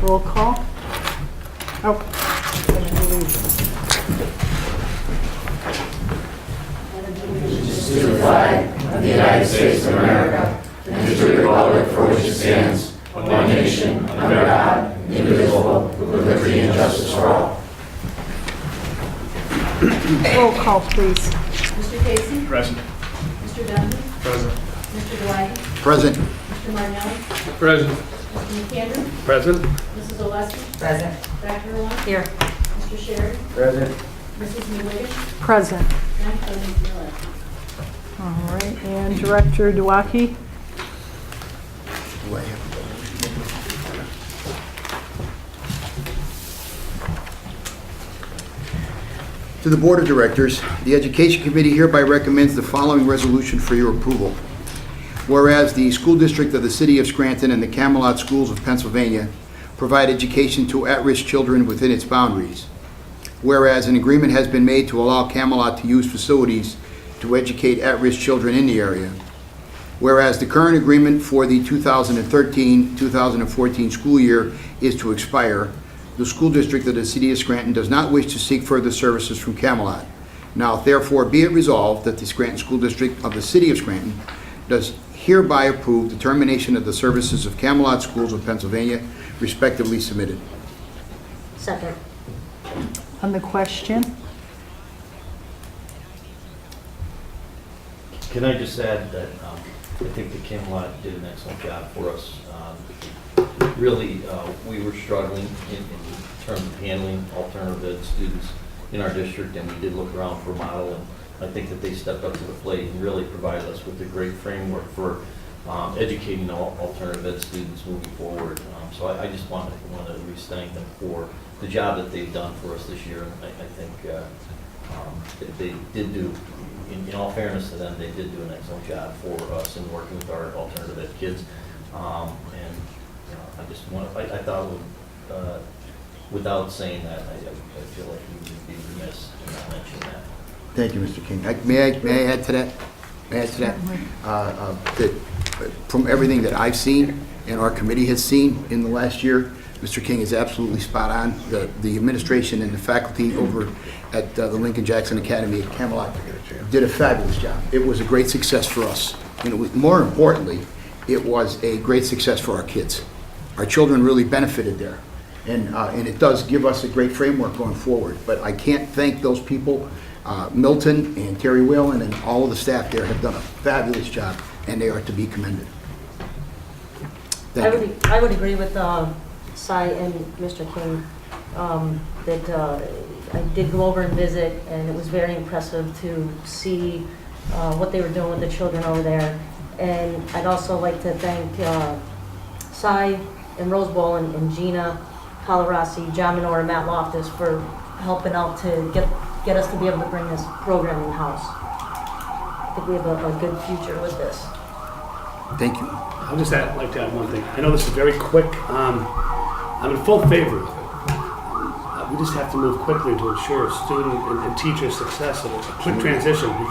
Roll call. Oh, To the flag of the United States of America and to the republic for which it stands, one nation, under God, indivisible, with liberty and justice for all. roll call, please. Mr. Casey? Present. Mr. Duffy? Present. Mr. Dwyer? Present. Mr. Martinelli? Present. Mr. McAndrew? Present. Mrs. Oleski? Present. Dr. Roy? Here. Mr. Sherry? Present. Mrs. Mulligan? Present. And President Miller. All right, and Director Duwaki? To the Board of Directors, the Education Committee hereby recommends the following resolution for your approval. Whereas the School District of the City of Scranton and the Camelot Schools of Pennsylvania provide education to at-risk children within its boundaries. Whereas an agreement has been made to allow Camelot to use facilities to educate at-risk children in the area. Whereas the current agreement for the 2013-2014 school year is to expire, the School District of the City of Scranton does not wish to seek further services from Camelot. Now therefore be it resolved that the Scranton School District of the City of Scranton does hereby approve the termination of the services of Camelot Schools of Pennsylvania, respectively submitted. Second. On the question? Can I just add that I think the Camelot did an excellent job for us. Really, we were struggling in terms of handling alternative ed students in our district, and we did look around for a model, and I think that they stepped up to the plate and really provided us with a great framework for educating alternative ed students moving forward. So I just want to at least thank them for the job that they've done for us this year. And I think that they did do, in all fairness to them, they did do an excellent job for us in working with our alternative ed kids. And I just want, I thought, without saying that, I feel like we would be remiss in not mentioning that. Thank you, Mr. King. May I add to that? May I add to that? That from everything that I've seen and our committee has seen in the last year, Mr. King is absolutely spot on. The administration and the faculty over at the Lincoln Jackson Academy at Camelot did a fabulous job. It was a great success for us. And it was, more importantly, it was a great success for our kids. Our children really benefited there. And it does give us a great framework going forward. But I can't thank those people. Milton and Terry Whalen and all of the staff there have done a fabulous job, and they are to be commended. Thank you. I would agree with Cy and Mr. King that I did go over and visit, and it was very impressive to see what they were doing with the children over there. And I'd also like to thank Cy and Rose Bowl and Gina Colarossi, John Minora, and Matt Loftus for helping out to get us to be able to bring this program in-house. I think we have a good future with this. Thank you. I'll just like to add one thing. I know this is very quick. I'm in full favor of it. We just have to move quickly to ensure student and teacher success. And it's a quick transition. We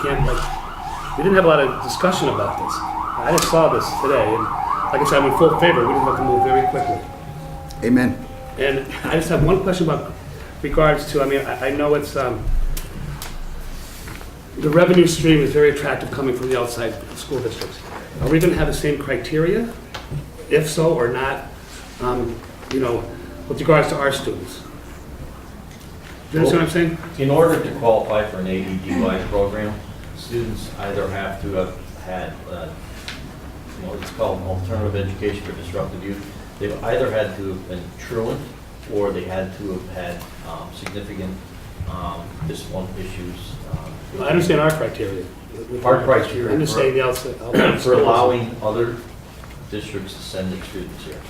didn't have a lot of discussion about this. I just saw this today, and like I said, I'm in full favor. We just have to move very quickly. Amen. And I just have one question about regards to, I know it's, the revenue stream is very attractive coming from the outside school districts. Are we going to have the same criteria, if so or not, with regards to our students? Do you understand what I'm saying? In order to qualify for an AEDY program, students either have to have had, it's called an alternative education for disruptive youth. They've either had to have been truant, or they had to have had significant discipline issues. I understand our criteria. Our criteria I'm just saying the outside. for allowing other districts to send their students here.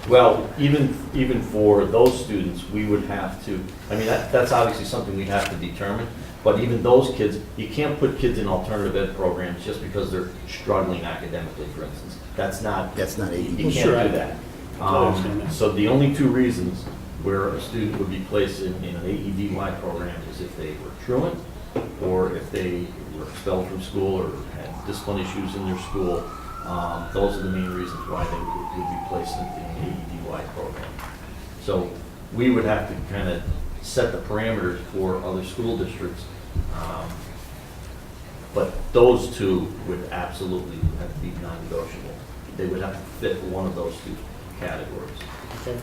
Well, even for those students, we would have to, that's obviously something we have to determine, but even those kids, you can't put kids in alternative ed programs just because they're struggling academically, for instance. That's not AED. You can't do that. So the only two reasons where a student would be placed in an AEDY program is if they were truant, or if they were expelled from school or had discipline issues in their school. Those are the main reasons why they would be placed in the AEDY program. So we would have to kind of set the parameters for other school districts. But those two would absolutely have to be non-negotiable. They would have to fit one of those two categories. Okay.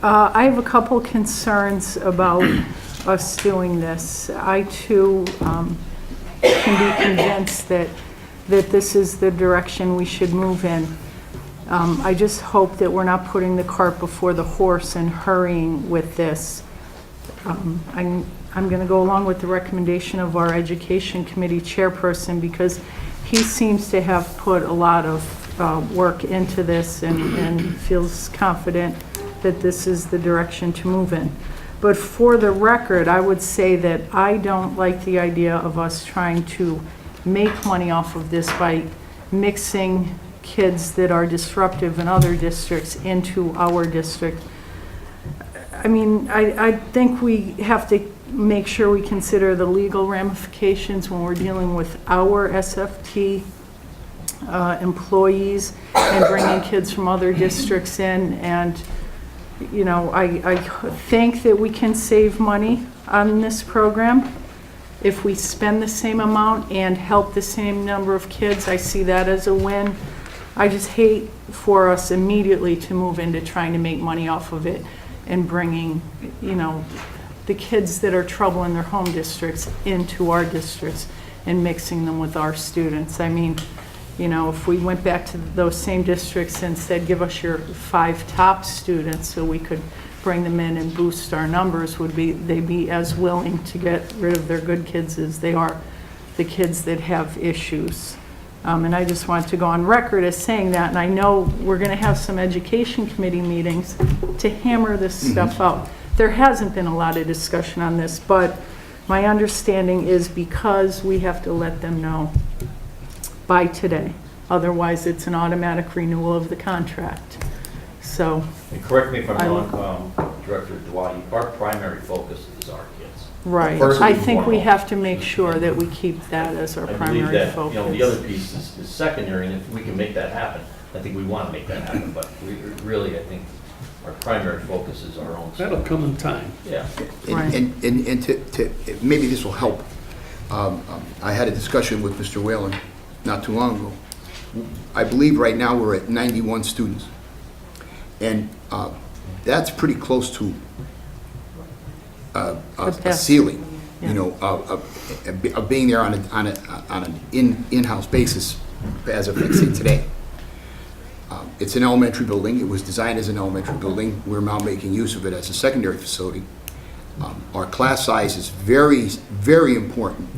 I have a couple concerns about us doing this. I too can be convinced that this is the direction we should move in. I just hope that we're not putting the cart before the horse and hurrying with this. I'm going to go along with the recommendation of our Education Committee chairperson because he seems to have put a lot of work into this and feels confident that this is the direction to move in. But for the record, I would say that I don't like the idea of us trying to make money off of this by mixing kids that are disruptive in other districts into our district. I mean, I think we have to make sure we consider the legal ramifications when we're dealing with our SFT employees and bringing kids from other districts in. And, you know, I think that we can save money on this program. If we spend the same amount and help the same number of kids, I see that as a win. I just hate for us immediately to move into trying to make money off of it and bringing, you know, the kids that are trouble in their home districts into our districts and mixing them with our students. I mean, you know, if we went back to those same districts and said, give us your 5 top students so we could bring them in and boost our numbers, they'd be as willing to get rid of their good kids as they are the kids that have issues. And I just want to go on record as saying that, and I know we're going to have some education committee meetings to hammer this stuff out. There hasn't been a lot of discussion on this, but my understanding is because we have to let them know by today. Otherwise, it's an automatic renewal of the contract. So, And correct me if I'm wrong, Director Dwadi, our primary focus is our kids. right. First I and think we foremost. have to make sure that we keep that as our I believe primary that, focus. you know, the other piece is secondary, and if we can make that happen, I think we want to make that happen, but we really, I think, our primary focus is our own. That'll come in time. Yeah. Right. And to maybe this will help. I had a discussion with Mr. Whalen not too long ago. I believe right now we're at 91 students. And that's pretty close to a best. ceiling, Yeah. you know, of being there on an in-house basis as of, let's say, today. It's an elementary building. It was designed as an elementary building. We're now making use of it as a secondary facility. Our class size is very, very important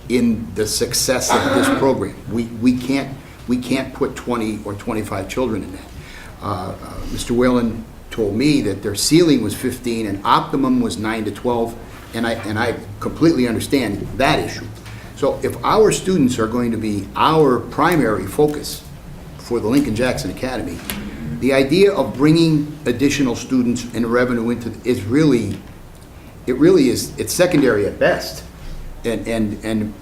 in the success of this program. We can't put 20 or 25 children in that. Mr. Whalen told me that their ceiling was 15 and optimum was 9 to 12, and I completely understand that issue. So if our students are going to be our primary focus for the Lincoln Jackson Academy, the idea of bringing additional students and revenue into is really, it's secondary at best. And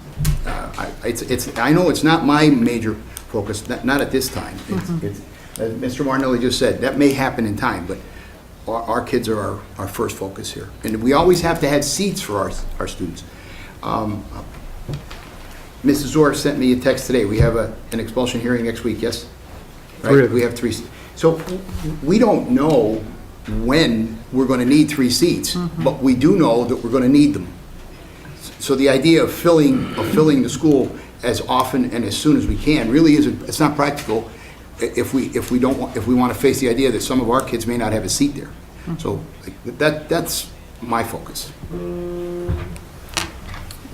I know it's not my major focus, not at this time. It's, as Mr. Martinelli just said, that may happen in time, but our kids are our first focus here. And we always have to have seats for our students. Mrs. Orr sent me a text today. We have an expulsion hearing next week, yes? Right? We have 3. So we don't know when we're going to need 3 seats, but we do know that we're going to need them. So the idea of filling the school as often and as soon as we can really isn't. It's not practical if we want to face the idea that some of our kids may not have a seat there. So that's my focus.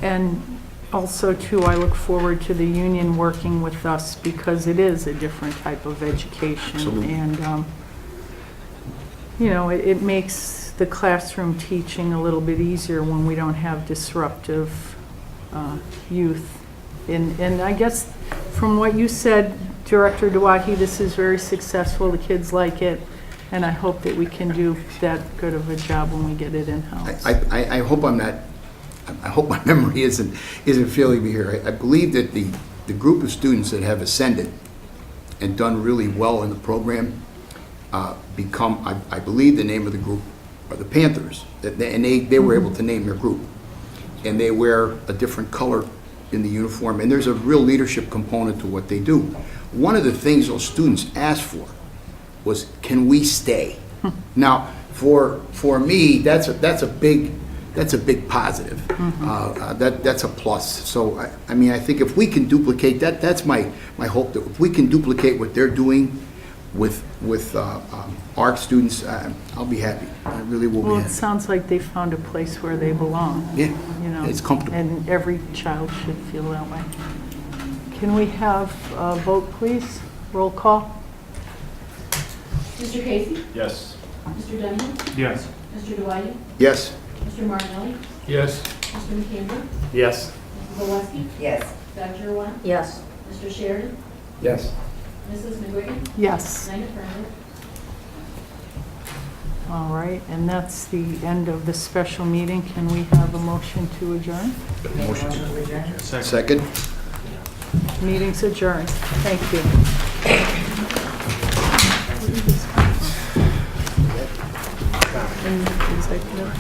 And also, too, I look forward to the union working with us because it is a different type of education. Absolutely. And, you know, it makes the classroom teaching a little bit easier when we don't have disruptive youth. And I guess from what you said, Director Dewaki, this is very successful. The kids like it. And I hope that we can do that good of a job when we get it in-house. I hope I'm not. I hope my memory isn't failing me here. I believe that the group of students that have ascended and done really well in the program become, I believe the name of the group are the Panthers, and they were able to name their group. And they wear a different color in the uniform, and there's a real leadership component to what they do. One of the things those students asked for was, can we stay? Now, for me, that's a big positive. That's a plus. So, I mean, I think if we can duplicate that, that's my hope, that if we can duplicate what they're doing with ARC students, I'll be happy. I really will be Well, it happy. sounds like they found a place where they belong. Yeah, You know, it's comfortable. and every child should feel that way. Can we have a vote, please? Roll call? Mr. Casey? Yes. Mr. Dunning? Yes. Mr. Dwight? Yes. Mr. Martinelli? Yes. Mr. McAndrew? Yes. Mrs. Oleski? Yes. Dr. Rowan? Yes. Mr. Sheridan? Yes. Mrs. McGuigan? Yes. 9 affirmative. All right, and that's the end of the special meeting. Can we have a motion to adjourn? Motion to adjourn. Second? Meeting's adjourned. Thank you. In executive.